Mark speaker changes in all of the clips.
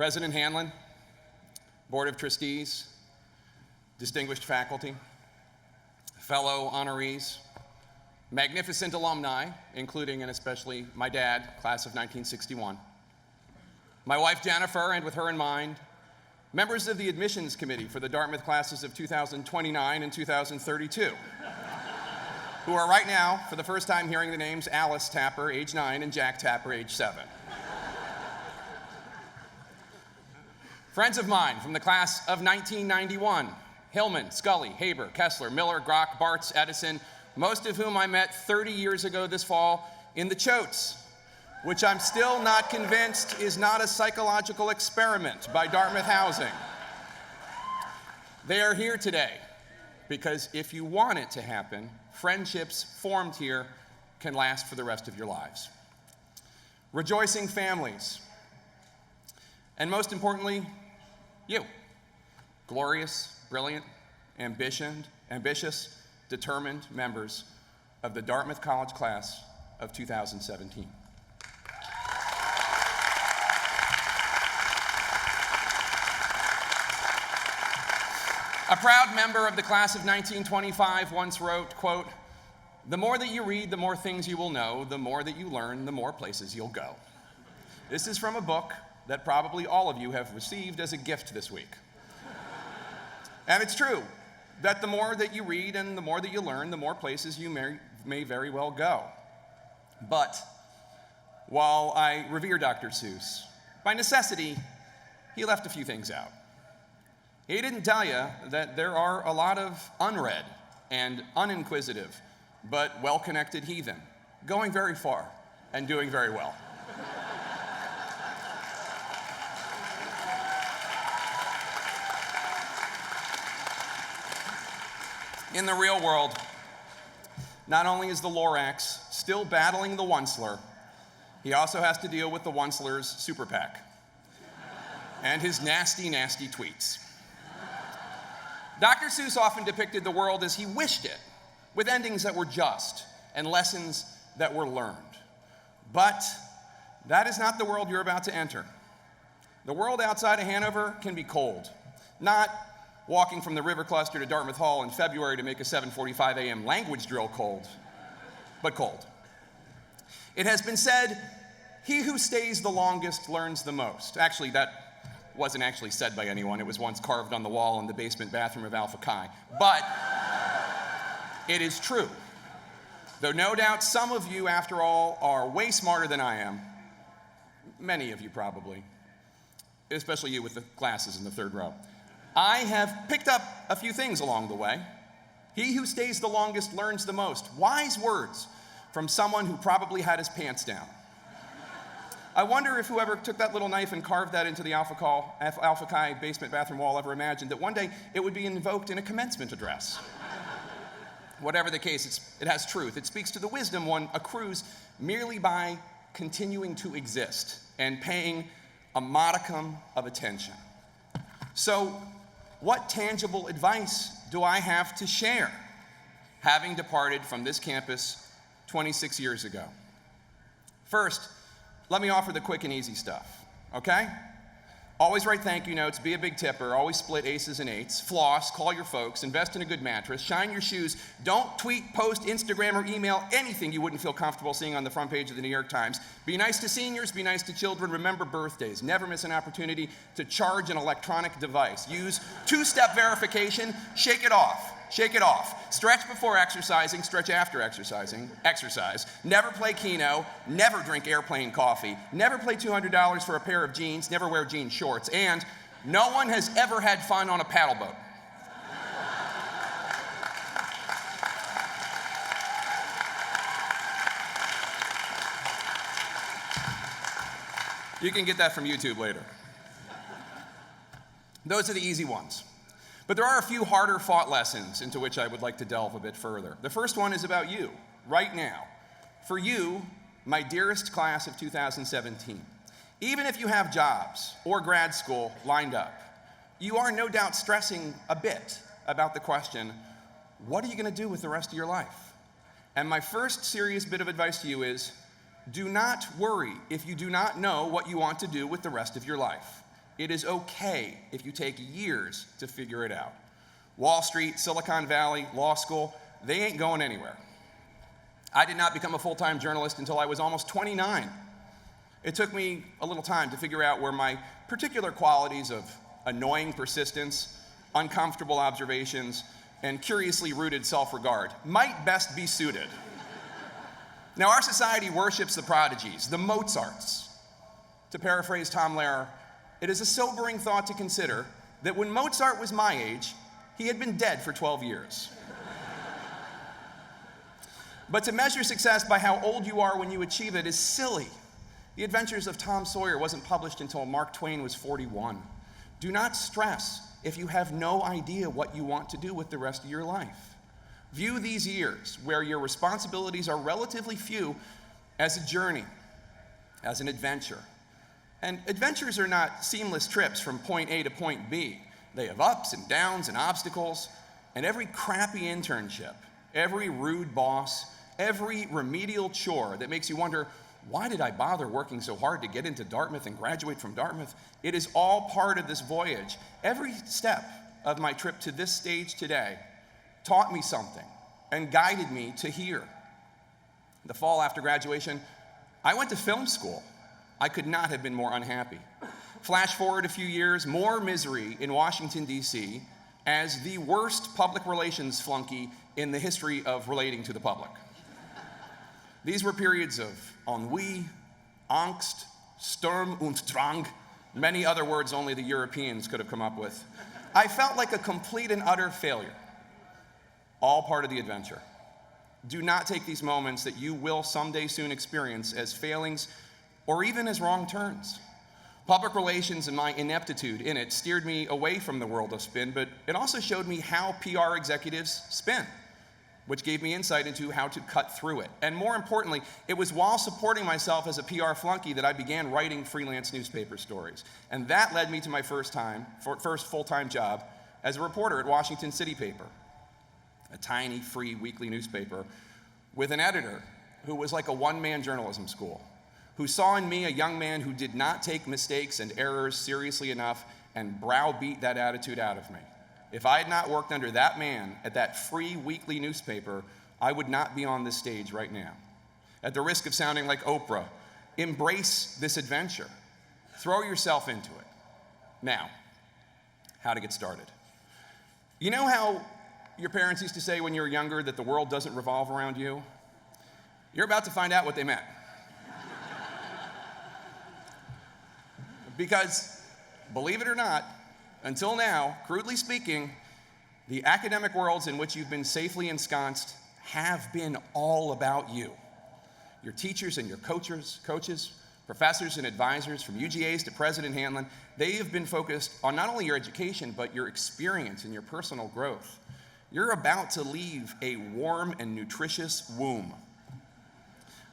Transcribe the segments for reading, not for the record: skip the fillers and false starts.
Speaker 1: President Hanlon, Board of Trustees, distinguished faculty, fellow honorees, magnificent alumni, including and especially my dad, class of 1961, my wife Jennifer, and with her in mind, members of the admissions committee for the Dartmouth classes of 2029 and 2032, who are right now, for the first time, hearing the names Alice Tapper, age 9, and Jack Tapper, age 7. Friends of mine from the class of 1991, Hillman, Scully, Haber, Kessler, Miller, Grock, Bartz, Edison, most of whom I met 30 years ago this fall in the Choates, which I'm still not convinced is not a psychological experiment by Dartmouth Housing. They are here today because if you want it to happen, friendships formed here can last for the rest of your lives. Rejoicing families, and most importantly, you, glorious, brilliant, ambitious, determined members of the Dartmouth College class of 2017. A proud member of the class of 1925 once wrote, quote, "The more that you read, the more things you will know. The more that you learn, the more places you'll go." This is from a book that probably all of you have received as a gift this week. And it's true that the more that you read and the more that you learn, the more places you may very well go. But while I revere Dr. Seuss, by necessity, he left a few things out. He didn't tell you that there are a lot of unread and uninquisitive, but well-connected heathen, going very far and doing very well. In the real world, not only is the Lorax still battling the Onceler, he also has to deal with the Onceler's super PAC and his nasty, nasty tweets. Dr. Seuss often depicted the world as he wished it, with endings that were just and lessons that were learned. But that is not the world you're about to enter. The world outside of Hanover can be cold, not walking from the river cluster to Dartmouth Hall in February to make a 7:45 a.m. language drill cold, but cold. It has been said, he who stays the longest learns the most. Actually, that wasn't actually said by anyone. It was once carved on the wall in the basement bathroom of Alpha Chi. But it is true. Though no doubt some of you, after all, are way smarter than I am. Many of you probably, especially you with the glasses in the third row. I have picked up a few things along the way. He who stays the longest learns the most. Wise words from someone who probably had his pants down. I wonder if whoever took that little knife and carved that into the Alpha Chi basement bathroom wall ever imagined that one day it would be invoked in a commencement address. Whatever the case, it has truth. It speaks to the wisdom one accrues merely by continuing to exist and paying a modicum of attention. So, what tangible advice do I have to share, having departed from this campus 26 years ago? First, let me offer the quick and easy stuff, okay? Always write thank you notes, be a big tipper, always split aces and eights, floss, call your folks, invest in a good mattress, shine your shoes, don't tweet, post, Instagram, or email anything you wouldn't feel comfortable seeing on the front page of the New York Times. Be nice to seniors, be nice to children, remember birthdays, never miss an opportunity to charge an electronic device. Use two-step verification, shake it off. Shake it off. Stretch before exercising, stretch after exercising, exercise. Never play Keno, never drink airplane coffee, never pay $200 for a pair of jeans, never wear jean shorts, and no one has ever had fun on a paddle boat. You can get that from YouTube later. Those are the easy ones. But there are a few harder fought lessons into which I would like to delve a bit further. The first one is about you, right now. For you, my dearest class of 2017, even if you have jobs or grad school lined up, you are no doubt stressing a bit about the question, what are you going to do with the rest of your life? And my first serious bit of advice to you is, do not worry if you do not know what you want to do with the rest of your life. It is okay if you take years to figure it out. Wall Street, Silicon Valley, law school, they ain't going anywhere. I did not become a full-time journalist until I was almost 29. It took me a little time to figure out where my particular qualities of annoying persistence, uncomfortable observations, and curiously rooted self-regard might best be suited. Now, our society worships the prodigies, the Mozarts. To paraphrase Tom Lehrer, it is a sobering thought to consider that when Mozart was my age, he had been dead for 12 years. But to measure success by how old you are when you achieve it is silly. The Adventures of Tom Sawyer wasn't published until Mark Twain was 41. Do not stress if you have no idea what you want to do with the rest of your life. View these years, where your responsibilities are relatively few, as a journey, as an adventure. And adventures are not seamless trips from point A to point B. They have ups and downs and obstacles, and every crappy internship, every rude boss, every remedial chore that makes you wonder, why did I bother working so hard to get into Dartmouth and graduate from Dartmouth? It is all part of this voyage. Every step of my trip to this stage today taught me something and guided me to here. The fall after graduation, I went to film school. I could not have been more unhappy. Flash forward a few years, more misery in Washington, D.C., as the worst public relations flunky in the history of relating to the public. These were periods of ennui, angst, Sturm und Drang, many other words only the Europeans could have come up with. I felt like a complete and utter failure. All part of the adventure. Do not take these moments that you will someday soon experience as failings or even as wrong turns. Public relations and my ineptitude in it steered me away from the world of spin, but it also showed me how PR executives spin, which gave me insight into how to cut through it. And more importantly, it was while supporting myself as a PR flunky that I began writing freelance newspaper stories. And that led me to my first full-time job as a reporter at Washington City Paper, a tiny, free weekly newspaper with an editor who was like a one-man journalism school, who saw in me a young man who did not take mistakes and errors seriously enough and browbeat that attitude out of me. If I had not worked under that man at that free weekly newspaper, I would not be on this stage right now. At the risk of sounding like Oprah, embrace this adventure. Throw yourself into it. Now, how to get started. You know how your parents used to say when you were younger that the world doesn't revolve around you? You're about to find out what they meant. Because, believe it or not, until now, crudely speaking, the academic worlds in which you've been safely ensconced have been all about you. Your teachers and your coaches, professors and advisors, from UGAs to President Hanlon, they have been focused on not only your education, but your experience and your personal growth. You're about to leave a warm and nutritious womb.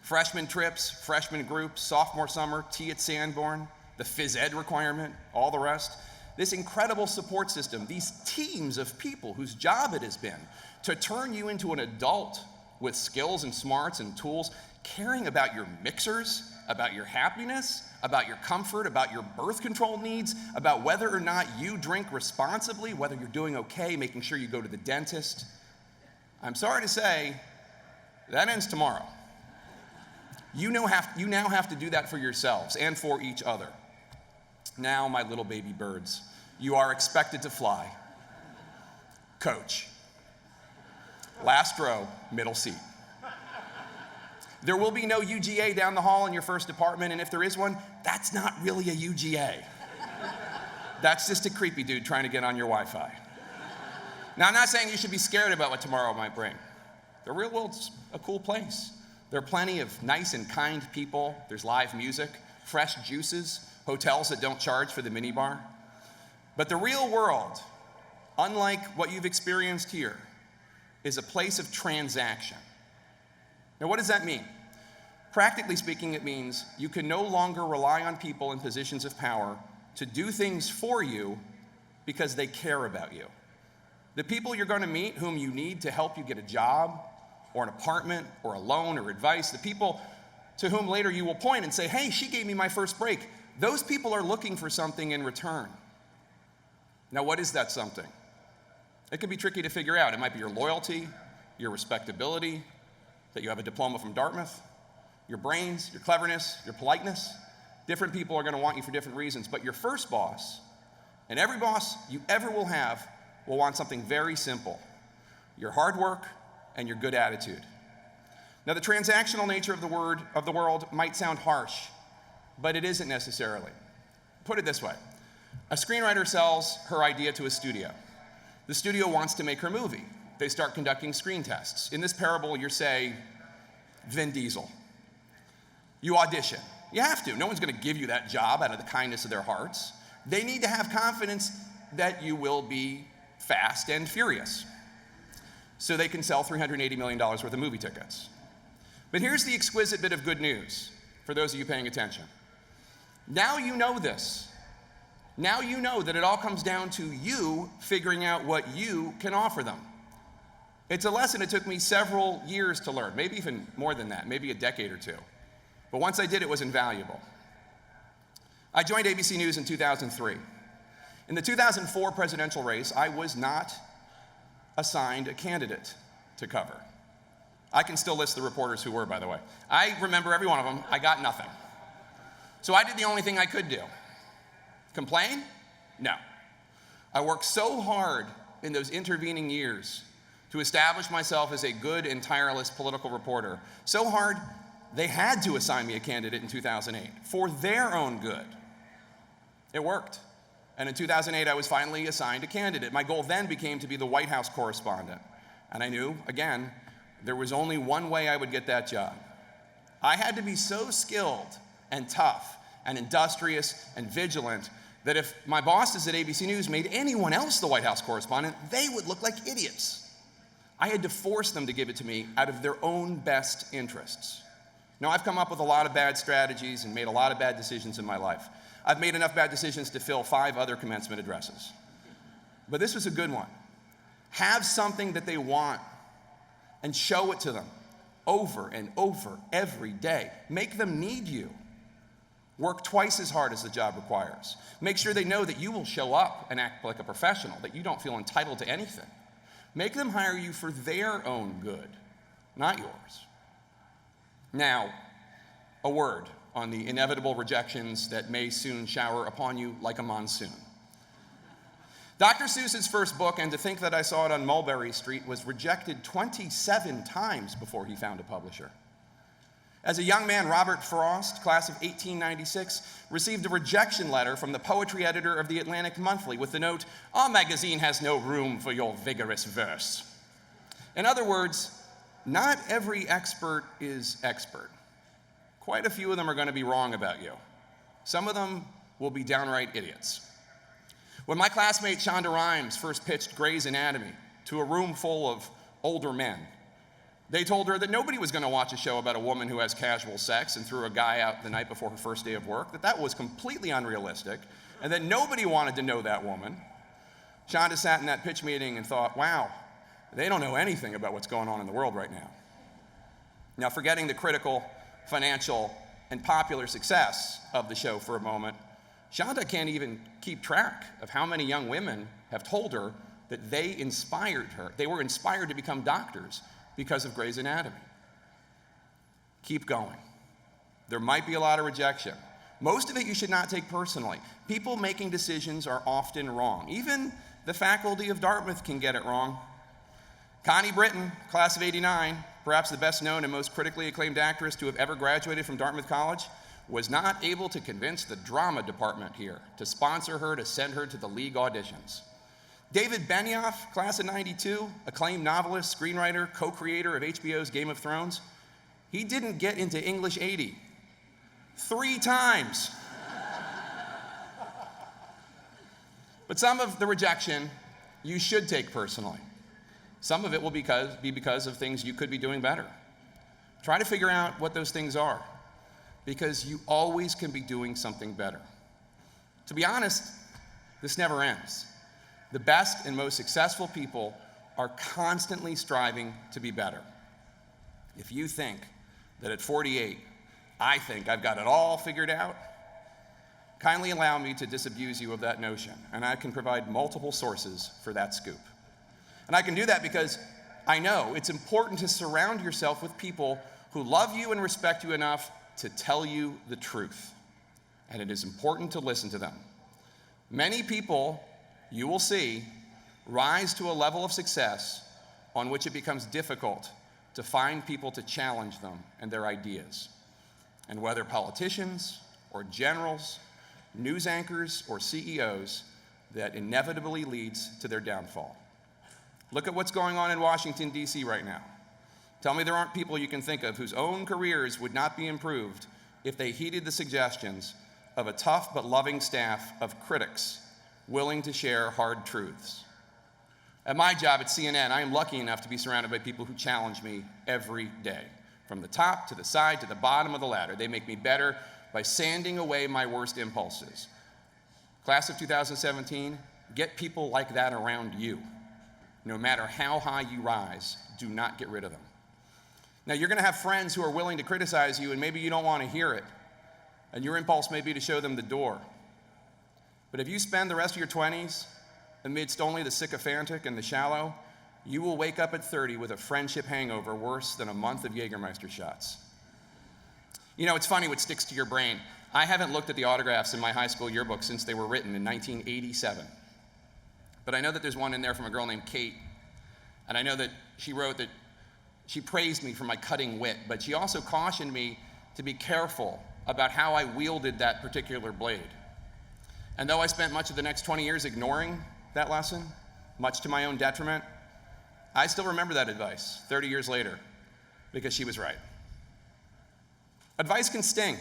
Speaker 1: Freshman trips, freshman groups, sophomore summer, tea at Sanborn, the phys ed requirement, all the rest. This incredible support system, these teams of people whose job it has been to turn you into an adult with skills and smarts and tools, caring about your mixers, about your happiness, about your comfort, about your birth control needs, about whether or not you drink responsibly, whether you're doing okay, making sure you go to the dentist. I'm sorry to say, that ends tomorrow. You now have to do that for yourselves and for each other. Now, my little baby birds, you are expected to fly. Coach. Last row, middle seat. There will be no UGA down the hall in your first apartment, and if there is one, that's not really a UGA. That's just a creepy dude trying to get on your Wi-Fi. Now, I'm not saying you should be scared about what tomorrow might bring. The real world's a cool place. There are plenty of nice and kind people. There's live music, fresh juices, hotels that don't charge for the minibar. But the real world, unlike what you've experienced here, is a place of transaction. Now, what does that mean? Practically speaking, it means you can no longer rely on people in positions of power to do things for you because they care about you. The people you're going to meet whom you need to help you get a job or an apartment or a loan or advice, the people to whom later you will point and say, hey, she gave me my first break, those people are looking for something in return. Now, what is that something? It can be tricky to figure out. It might be your loyalty, your respectability, that you have a diploma from Dartmouth, your brains, your cleverness, your politeness. Different people are going to want you for different reasons, but your first boss, and every boss you ever will have, will want something very simple: your hard work and your good attitude. Now, the transactional nature of the world might sound harsh, but it isn't necessarily. Put it this way: a screenwriter sells her idea to a studio. The studio wants to make her movie. They start conducting screen tests. In this parable, you're, say, Vin Diesel. You audition. You have to. No one's going to give you that job out of the kindness of their hearts. They need to have confidence that you will be fast and furious, so they can sell $380 million worth of movie tickets. But here's the exquisite bit of good news for those of you paying attention. Now you know this. Now you know that it all comes down to you figuring out what you can offer them. It's a lesson it took me several years to learn, maybe even more than that, maybe a decade or two. But once I did, it was invaluable. I joined ABC News in 2003. In the 2004 presidential race, I was not assigned a candidate to cover. I can still list the reporters who were, by the way. I remember every one of them. I got nothing. So I did the only thing I could do. Complain? No. I worked so hard in those intervening years to establish myself as a good and tireless political reporter. So hard, they had to assign me a candidate in 2008 for their own good. It worked. And in 2008, I was finally assigned a candidate. My goal then became to be the White House correspondent. And I knew, again, there was only one way I would get that job. I had to be so skilled and tough and industrious and vigilant that if my bosses at ABC News made anyone else the White House correspondent, they would look like idiots. I had to force them to give it to me out of their own best interests. Now, I've come up with a lot of bad strategies and made a lot of bad decisions in my life. I've made enough bad decisions to fill 5 other commencement addresses. But this was a good one. Have something that they want and show it to them over and over every day. Make them need you. Work twice as hard as the job requires. Make sure they know that you will show up and act like a professional, that you don't feel entitled to anything. Make them hire you for their own good, not yours. Now, a word on the inevitable rejections that may soon shower upon you like a monsoon. Dr. Seuss's first book, And to Think That I Saw It on Mulberry Street, was rejected 27 times before he found a publisher. As a young man, Robert Frost, class of 1896, received a rejection letter from the poetry editor of the Atlantic Monthly with the note, "Our magazine has no room for your vigorous verse." In other words, not every expert is expert. Quite a few of them are going to be wrong about you. Some of them will be downright idiots. When my classmate Shonda Rhimes first pitched Grey's Anatomy to a room full of older men, they told her that nobody was going to watch a show about a woman who has casual sex and threw a guy out the night before her first day of work, that was completely unrealistic, and that nobody wanted to know that woman. Shonda sat in that pitch meeting and thought, wow, they don't know anything about what's going on in the world right now. Now, forgetting the critical, financial, and popular success of the show for a moment, Shonda can't even keep track of how many young women have told her that they were inspired to become doctors because of Grey's Anatomy. Keep going. There might be a lot of rejection. Most of it you should not take personally. People making decisions are often wrong. Even the faculty of Dartmouth can get it wrong. Connie Britton, class of '89, perhaps the best known and most critically acclaimed actress to have ever graduated from Dartmouth College, was not able to convince the drama department here to sponsor her to send her to the league auditions. David Benioff, class of '92, acclaimed novelist, screenwriter, co-creator of HBO's Game of Thrones, he didn't get into English 80 3 times. But some of the rejection you should take personally. Some of it will be because of things you could be doing better. Try to figure out what those things are, because you always can be doing something better. To be honest, this never ends. The best and most successful people are constantly striving to be better. If you think that at 48, I think I've got it all figured out, kindly allow me to disabuse you of that notion, and I can provide multiple sources for that scoop. And I can do that because I know it's important to surround yourself with people who love you and respect you enough to tell you the truth. And it is important to listen to them. Many people, you will see, rise to a level of success on which it becomes difficult to find people to challenge them and their ideas. And whether politicians or generals, news anchors or CEOs, that inevitably leads to their downfall. Look at what's going on in Washington, D.C. right now. Tell me there aren't people you can think of whose own careers would not be improved if they heeded the suggestions of a tough but loving staff of critics willing to share hard truths. At my job at CNN, I am lucky enough to be surrounded by people who challenge me every day. From the top to the side to the bottom of the ladder, they make me better by sanding away my worst impulses. Class of 2017, get people like that around you. No matter how high you rise, do not get rid of them. Now, you're going to have friends who are willing to criticize you, and maybe you don't want to hear it, and your impulse may be to show them the door. But if you spend the rest of your 20s amidst only the sycophantic and the shallow, you will wake up at 30 with a friendship hangover worse than a month of Jägermeister shots. You know, it's funny what sticks to your brain. I haven't looked at the autographs in my high school yearbook since they were written in 1987. But I know that there's one in there from a girl named Kate, and I know that she wrote that she praised me for my cutting wit, but she also cautioned me to be careful about how I wielded that particular blade. And though I spent much of the next 20 years ignoring that lesson, much to my own detriment, I still remember that advice 30 years later, because she was right. Advice can sting.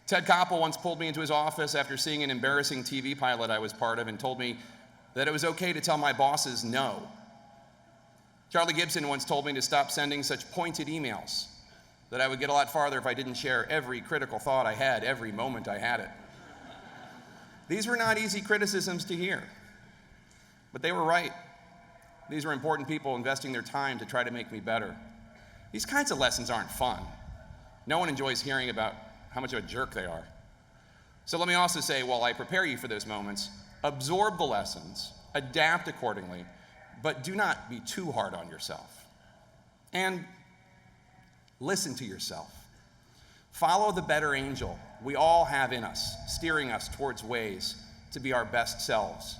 Speaker 1: Ted Koppel once pulled me into his office after seeing an embarrassing TV pilot I was part of and told me that it was okay to tell my bosses no. Charlie Gibson once told me to stop sending such pointed emails, that I would get a lot farther if I didn't share every critical thought I had every moment I had it. These were not easy criticisms to hear, but they were right. These were important people investing their time to try to make me better. These kinds of lessons aren't fun. No one enjoys hearing about how much of a jerk they are. So let me also say, while I prepare you for those moments, absorb the lessons, adapt accordingly, but do not be too hard on yourself. And listen to yourself. Follow the better angel we all have in us, steering us towards ways to be our best selves.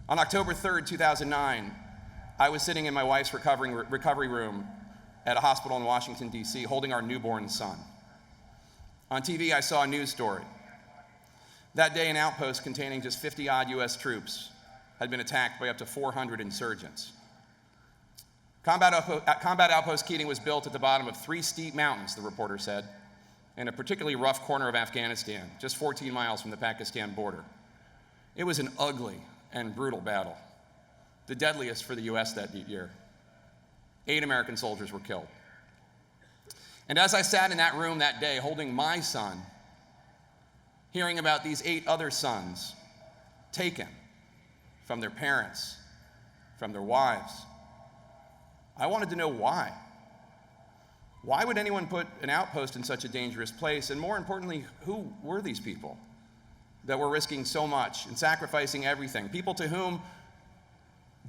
Speaker 1: On October 3rd, 2009, I was sitting in my wife's recovery room at a hospital in Washington, D.C., holding our newborn son. On TV, I saw a news story. That day, an outpost containing just 50-odd U.S. troops had been attacked by up to 400 insurgents. Combat Outpost Keating was built at the bottom of 3 steep mountains, the reporter said, in a particularly rough corner of Afghanistan, just 14 miles from the Pakistan border. It was an ugly and brutal battle, the deadliest for the U.S. that year. 8 American soldiers were killed. And as I sat in that room that day holding my son, hearing about these 8 other sons taken from their parents, from their wives, I wanted to know why. Why would anyone put an outpost in such a dangerous place? And more importantly, who were these people that were risking so much and sacrificing everything? People to whom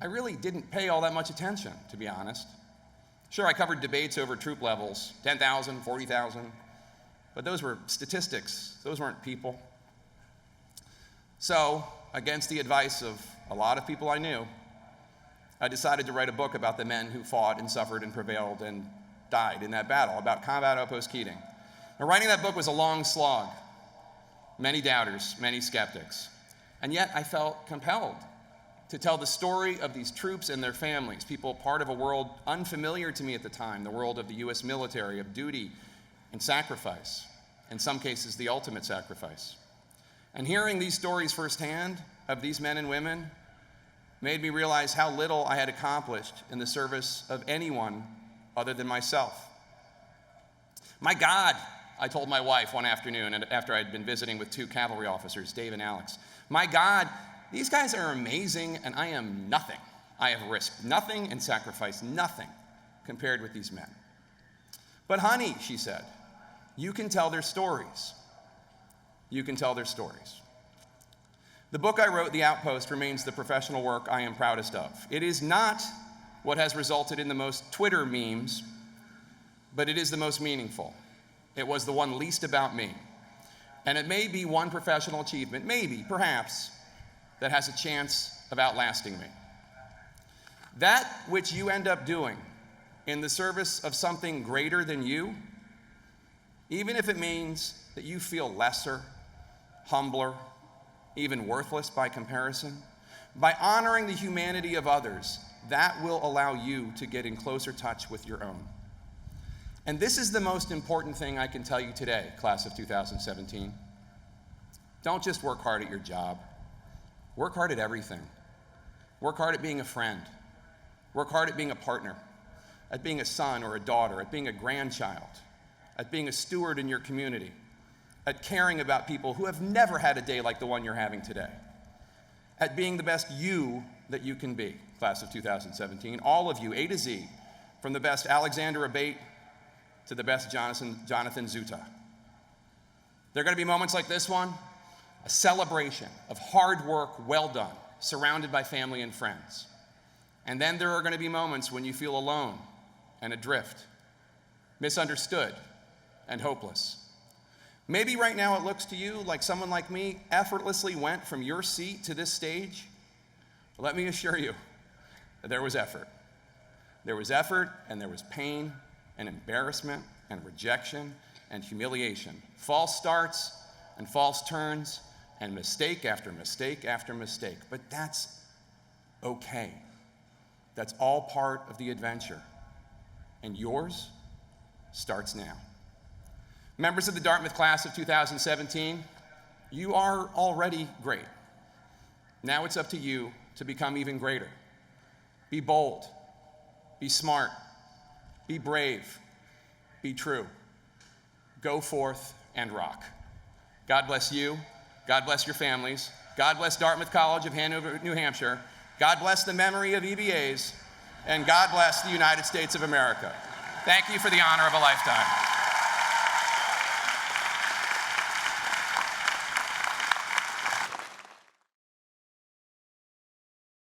Speaker 1: I really didn't pay all that much attention, to be honest. Sure, I covered debates over troop levels, 10,000, 40,000, but those were statistics. Those weren't people. So, against the advice of a lot of people I knew, I decided to write a book about the men who fought and suffered and prevailed and died in that battle, about Combat Outpost Keating. Now, writing that book was a long slog. Many doubters, many skeptics. And yet I felt compelled to tell the story of these troops and their families, people part of a world unfamiliar to me at the time, the world of the U.S. military, of duty and sacrifice, in some cases the ultimate sacrifice. And hearing these stories firsthand of these men and women made me realize how little I had accomplished in the service of anyone other than myself. My God, I told my wife one afternoon after I'd been visiting with 2 cavalry officers, Dave and Alex, my God, these guys are amazing and I am nothing. I have risked nothing and sacrificed nothing compared with these men. But honey, she said, you can tell their stories. you can tell their stories. The book I wrote, The Outpost, remains the professional work I am proudest of. It is not what has resulted in the most Twitter memes, but it is the most meaningful. It was the one least about me. And it may be one professional achievement, maybe, perhaps, that has a chance of outlasting me. That which you end up doing in the service of something greater than you, even if it means that you feel lesser, humbler, even worthless by comparison, by honoring the humanity of others, that will allow you to get in closer touch with your own. And this is the most important thing I can tell you today, class of 2017. Don't just work hard at your job. Work hard at everything. Work hard at being a friend. Work hard at being a partner, at being a son or a daughter, at being a grandchild, at being a steward in your community, at caring about people who have never had a day like the one you're having today, at being the best you that you can be, class of 2017. All of you, A to Z, from the best Alexander Abate to the best Jonathan Zuta. There are going to be moments like this one, a celebration of hard work well done, surrounded by family and friends. And then there are going to be moments when you feel alone and adrift, misunderstood and hopeless. Maybe right now it looks to you like someone like me effortlessly went from your seat to this stage. But let me assure you that there was effort. There was effort, and there was pain and embarrassment and rejection and humiliation, false starts and false turns and mistake after mistake after mistake. But that's okay. That's all part of the adventure. And yours starts now. Members of the Dartmouth class of 2017, you are already great. Now it's up to you to become even greater. Be bold, be smart, be brave, be true. Go forth and rock. God bless you. God bless your families. God bless Dartmouth College of Hanover, New Hampshire. God bless the memory of EBAs. And God bless the United States of America. Thank you for the honor of a lifetime.